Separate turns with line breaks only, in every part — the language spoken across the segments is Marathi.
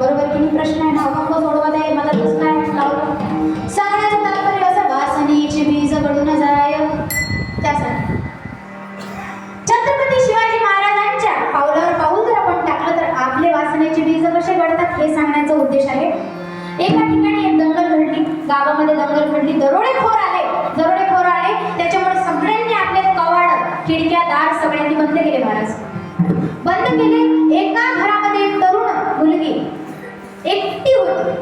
बरोबर की नाही? प्रश्न आहे ना, अभंग सोडवत आहे, मला तसं काय लावलं. सांगण्याचं तात्पर्य असं, वासनेची बीज गळून जाय. त्यासाठी छत्रपती शिवाजी महाराजांच्या पावलावर पाऊल जर आपण टाकलं तर आपले वासनेचे बीज कसे गळतात हे सांगण्याचा उद्देश आहे. एका ठिकाणी एक दंगल घडली, गावामध्ये दंगल घडली, दरोडेखोर आले. त्याच्यामुळे सगळ्यांनी आपले कवाड, खिडक्या, दार सगळ्यांनी बंद केले. महाराज बंद केले. एका घरामध्ये एक तरुण मुलगी एकटी होती.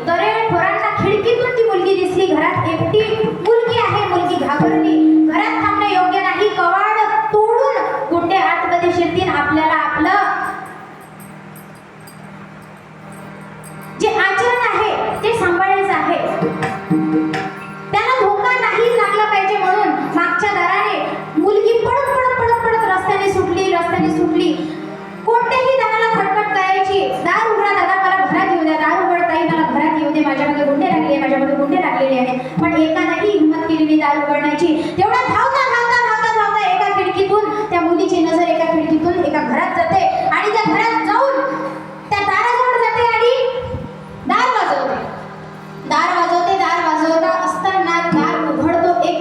दरोडेखोरांना खिडकीतून ती मुलगी दिसली. घरात एकटी मुलगी आहे. मुलगी घाबरली. घरात थांबणे योग्य नाही. कवाड तोडून गुंडे आतमध्ये शिरतील. आपल्याला आपलं जे आचरण आहे ते सांभाळायचं आहे. त्याला धोका नाही लागला पाहिजे म्हणून मागच्या दाराने मुलगी पडत रस्त्याने सुटली. कोणत्याही दाराला खटखट करायची. दार उघडा दादा, मला घरात येऊ द्या. दार उघडताही मला घरात येऊ दे. माझ्यामध्ये गुंडे लागलेले आहेत. पण एकानेही हिंमत केली नाही दार उघडण्याची. तेवढा धावता एका खिडकीतून त्या मुलीची नजर एका खिडकीतून एका घरात जाते आणि त्या घरात जाऊन त्या दाराजवळ जाते आणि दार वाजवता असताना दार उघडतो. एक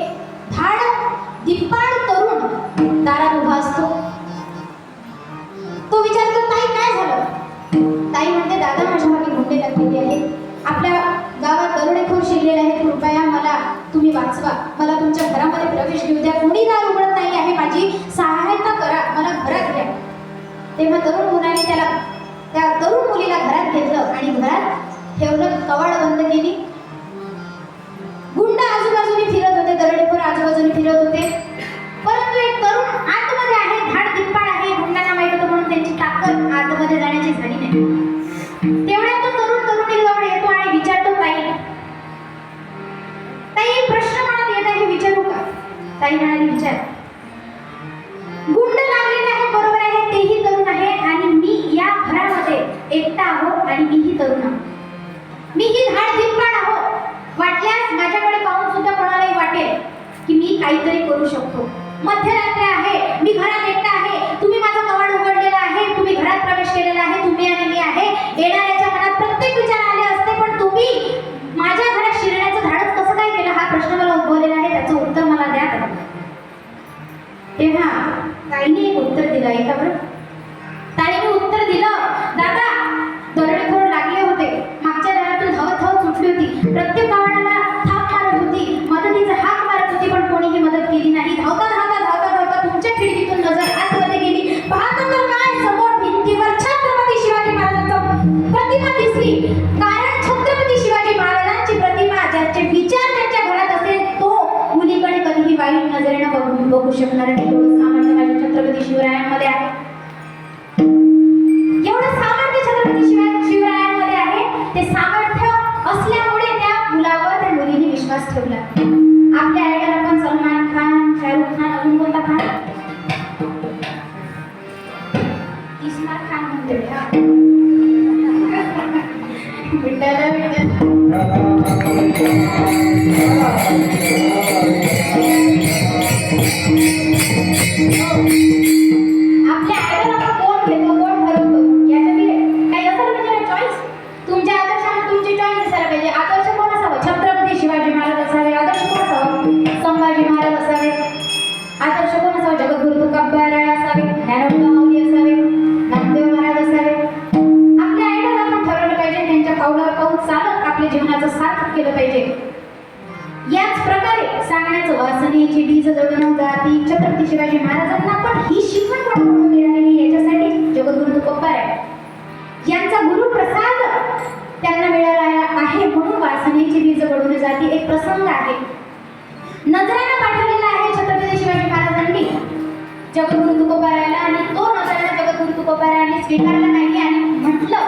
धिप्पाड तरुण दारात उभा असतो. तो विचारतो, ताई काय झालं? ताई म्हणते, दादा माझ्या मागे गुंडे लागलेले आहेत. आपल्या गावात दरोडेखोर शिरलेले आहेत. कृपया मला तुम्ही वाचवा. मला तुमच्या घरामध्ये प्रवेश घेऊ द्या. कोणी दार उघडत नाही आहे. माझी सहायता करा. मला घरात घ्या. तेव्हा तरुण मुलाने त्या तरुण मुलीला घरात घेतलं आणि घरात ठेवलं. कवाड बंद केली. गुंड आजूबाजूने फिरत होते. दरोडेखोर आजूबाजूने फिरत होते. परंतु एक तरुण आतमध्ये आहे. धाड धिप्पाड आहे. गुंडांना माहित होतं म्हणून त्यांची ताकद आतमध्ये जाण्याची झाली नाही. तेवढ्यात तो तरुणीजवळ येतो आणि विचारतो, ताई प्रश्न मनात येत आहे, विचारू का? ताई म्हणाली, विचार. गुंड लागलेले आहे, बरोबर आहे, तेही तरुण आहे आणि मी या घरामध्ये एकटा आहो आणि मीही तरुण आहो. मीही धाड धिप्पाड आहो. वाटल्यास माझ्याकडे पाहून सुद्धा कोणालाही वाटेल की मी काहीतरी करू शकतो. मध्यरात्र आहे, मी घरात एकटा आहे. तुम्ही माझं कवाड उघडलेलं आहे. तुम्ही घरात प्रवेश केलेला आहे. तुम्ही आणि मी आहे. येणाऱ्याच्या मनात प्रत्येक विचार आले असते, पण तुम्ही माझ्या घरात शिरण्याचं धाडस कसं काय केलं हा प्रश्न मला उद्भवलेला आहे. त्याचं उत्तर मला द्या. तेव्हा ताईने एक उत्तर दिलं. ऐका बरं. ताईने उत्तर दिलं, दादा दरोडेखोर लागले होते. मागच्या दारातून धावत सुटली होती. प्रत्येक कवाडाला थाप मारत होती. मदतीचा हाक मारत होती, पण कोणीही मदत केली नाही. धावता तुमच्या खिडकीतून नजर आतमध्ये गेली. पाहता तर काय, समोर भिंतीवर छत्रपती शिवाजी महाराजांची प्रतिमा दिसली. कारण छत्रपती शिवाजी महाराजांची प्रतिमा, ज्याचे विचार त्यांच्या घरात असेल तो मुलीकडे कधीही वाईट नजरेनं बघू शकणार नाही. एवढं सामर्थ्य माझ्या छत्रपती शिवरायांमध्ये आहे. एवढं सामर्थ्य छत्रपती शिवरायांमध्ये आहे. ते सामर्थ्य असल्यामुळे त्या मुलावर त्या मुलीने विश्वास ठेवला. आपल्या आईला आपण सलमान खान, शाहरुख खान, अजून कोणता खान? इस्मार खान म्हणते. आपल्या आईला आपण कोण घेतो, कोण ठरवतो याच्यामध्ये काही असेल म्हणजे चॉईस. तुमच्या आदर्शाने तुमची चॉईस असायला पाहिजे. आदर्श कोण असावं? छत्रपती शिवाजी महाराज असावे. आदर्श कोण असावं? संभाजी महाराज असावे. आदर्श कोण असावं? जगद्गुरु तुकाराम असावे. ज्ञानोबा माऊली असावे. नामदेव महाराज असावे. आपल्या आईला आपण ठरवलं पाहिजे. त्यांच्या पावलावर पाऊल चालत आपल्या जीवनाचं सार्थक केलं पाहिजे. याच प्रकारे सांगण्याचं, वासनेची बीज जळून जाती. छत्रपती शिवाजी महाराजांना पण ही शिकवण मिळालेली. याच्यासाठी जगद्गुरु तुकोबाराय यांचा गुरुप्रसाद त्यांना मिळाला आहे म्हणून वासनेची बीज गळून जाती एक प्रसंग आहे. नजराना पाठवलेला आहे छत्रपती शिवाजी महाराजांनी जगद्गुरु तुकोबारायला आणि तो नजराना जगद्गुरु तुकोबारायांनी स्वीकारला नाही आणि म्हटलं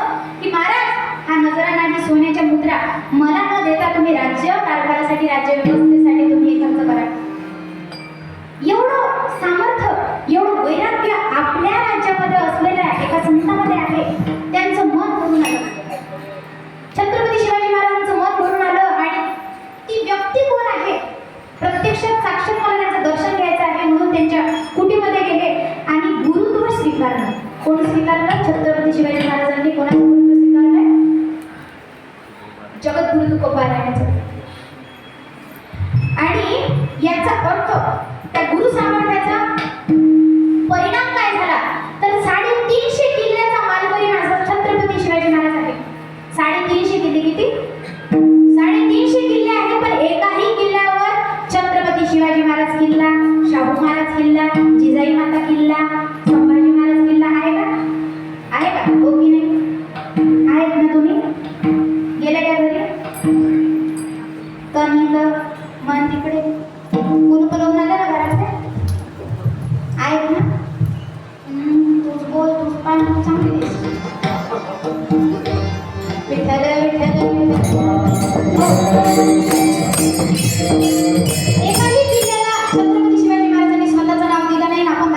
की महाराज हा नजराना ही सोन्याच्या मुद्रा मला न देता तुम्ही राज्य कारभारासाठी, राज्य व्यवस्थेसाठी तुम्ही खर्च करा. एवढं सामर्थ्य, एवढं वैराग्य आपल्या राज्यामध्ये असलेलं आहे, एका संतामध्ये आहे. त्यांचं मन भरून आलं. छत्रपती शिवाजी महाराजांचं मन भरून आलं आणि ती व्यक्ती कोण आहे प्रत्यक्षात साक्षात मला त्यांचं दर्शन घ्यायचं आहे म्हणून त्यांच्या कुटीमध्ये गेले आणि गुरुत्व स्वीकारलं. कोण स्वीकारलं? छत्रपती छत्रपती शिवाजी महाराजांनी कोणाचं गुरुत्व स्वीकारलंय? जगद्गुरु तुकोबारायांचं. आणि याचा अर्थ त्या गुरु सामर्थ्याचा परिणाम काय झाला तर 350 किल्ल्याचा मालकरी माझा छत्रपती शिवाजी महाराज आहे. 350 किल्ले किती? 350 किल्ले आहेत, पण एकाही किल्ल्यावर छत्रपती शिवाजी महाराज किल्ला, शाहू महाराज किल्ला, जिजाई माता किल्ला, संभाजी महाराज किल्ला आहे का? आहे का? हो की नाही? आहेत ना? तुम्ही गेले का घरी? तर मन तिकडे कुलूप लावून आले ना घरातले? आहेत ना? तूच बोल, तूच पान, तू चांगली दिसते. विठ्ठल विठ्ठल एकाही किल्ल्याला छत्रपती शिवाजी महाराजांनी स्वतःचं नाव दिलं नाही. आपण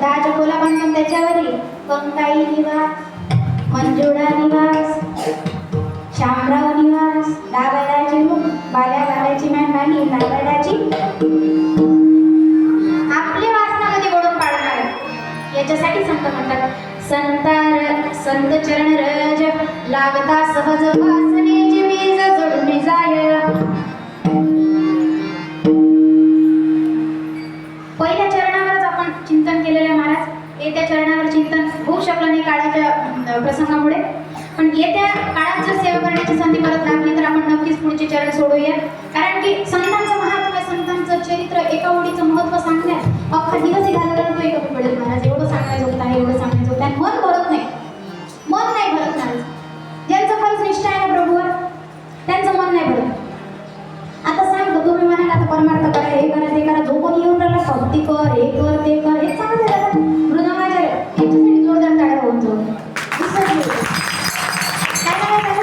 10 कोला बांधून त्याच्यावरही कंकाई निवास, मंजुळा निवास, शामराव निवास, दाबाडाची मुख, बाल्या घालायची मॅनमानी, दाबाडाची आपल्या वासनामध्ये ओढून पाडणार आहे. याच्यासाठी संत म्हणतात संत चरण रज लागता सहज वासनेची वीज जोडून जाय. पहिल्या चरणावरच आपण चिंतन केलेलं महाराज. येत्या चरणावर चिंतन होऊ शकलं नाही काळाच्या प्रसंगामुळे, पण येत्या काळात जर सेवा करण्याची संधी परत लागली तर आपण नक्कीच पुढचे चरण सोडूया. कारण की संतांचं महत्त्व, संतांचं चरित्र, एका ओळीचं महत्त्व सांगण्यात अख्खा दिवस घालवला तो एक कमी पडेल महाराज. एवढं सांगायचं आहे, एवढं सांगायचं आहे. मन भरत नाही, मन नाही भरत महाराज. ज्यांचं खरंच निष्ठा आहे ना प्रभूवर त्यांचं मन नाही भरत. आता सांगतो तुम्ही म्हणाल आता परमार्थ करा, हे करा, ते करा. जो कोणी येऊन राहिला भक्ती कर, हे कर, ते कर, हे चांगलं झालं. मृदंगाचार्य याच्यासाठी जोरदार टाळ्या होऊन जाऊ. काय करायचं?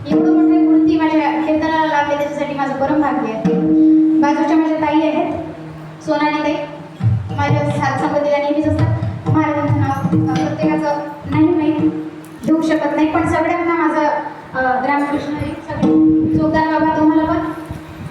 एवढं मोठे मूर्ती माझ्या कीर्तनाला लावले त्याच्यासाठी माझं परम भाग्य आहे. बाजूच्या माझ्या ताई आहेत, सोनाली ताई, माझ्या साथ संगतीला नेहमीच असतात. महाराजांचं नाव प्रत्येकाचं नाही माहीत, घेऊ शकत नाही, पण सगळ्यांना माझं रामकृष्ण सगळे जोगदार बाबा